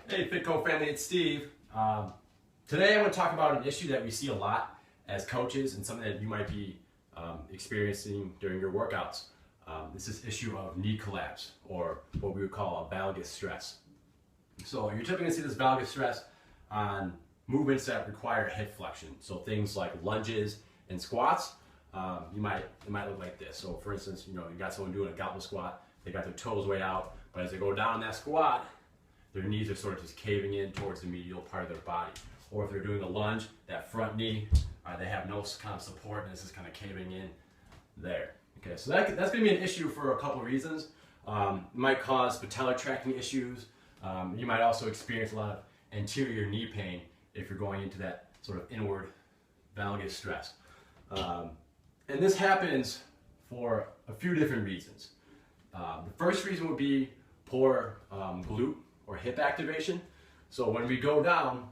Hey Fitco family, it's Steve. Today I want to talk about an issue that we see a lot as coaches and something that you might be experiencing during your workouts. This is issue of knee collapse, or what we would call a valgus stress. So you're typically going to see this valgus stress on movements that require hip flexion. So things like lunges and squats, it might look like this. So for instance, you got someone doing a goblet squat, they got their toes way out, but as they go down that squat, their knees are sort of just caving in towards the medial part of their body. Or if they're doing a lunge, that front knee, they have no kind of support and this is kind of caving in there. Okay, so that's going to be an issue for a couple of reasons. It might cause patellar tracting issues. You might also experience a lot of anterior knee pain if you're going into that sort of inward valgus stress. And this happens for a few different reasons. The first reason would be poor glute or hip activation. So when we go down,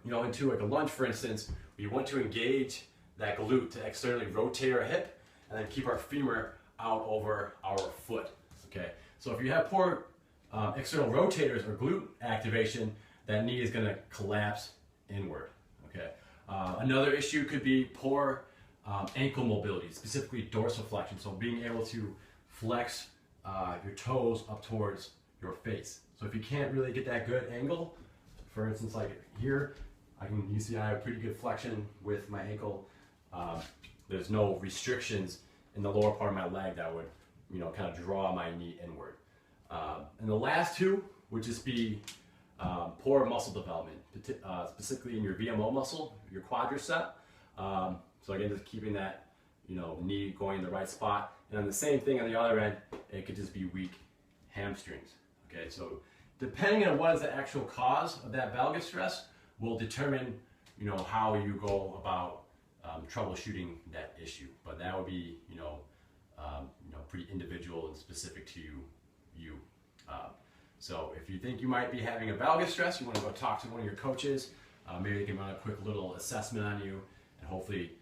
into like a lunge, for instance, we want to engage that glute to externally rotate our hip and then keep our femur out over our foot. Okay, so if you have poor external rotators or glute activation, that knee is going to collapse inward. Okay, another issue could be poor ankle mobility, specifically dorsiflexion. So being able to flex your toes up towards your face. So if you can't really get that good angle, for instance, like here, you see I have pretty good flexion with my ankle. There's no restrictions in the lower part of my leg that would, kind of draw my knee inward. And the last two would just be poor muscle development, specifically in your VMO muscle, your quadricep. So again, just keeping that, knee going in the right spot. And then the same thing on the other end, it could just be weak hamstrings. Okay, so depending on what is the actual cause of that valgus stress will determine, how you go about troubleshooting that issue. But that would be, pretty individual and specific to you. So if you think you might be having a valgus stress, you want to go talk to one of your coaches. Maybe they can run a quick little assessment on you, and hopefully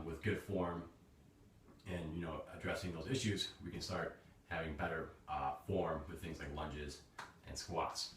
with good form and addressing those issues, we can start having better form with things like lunges and squats.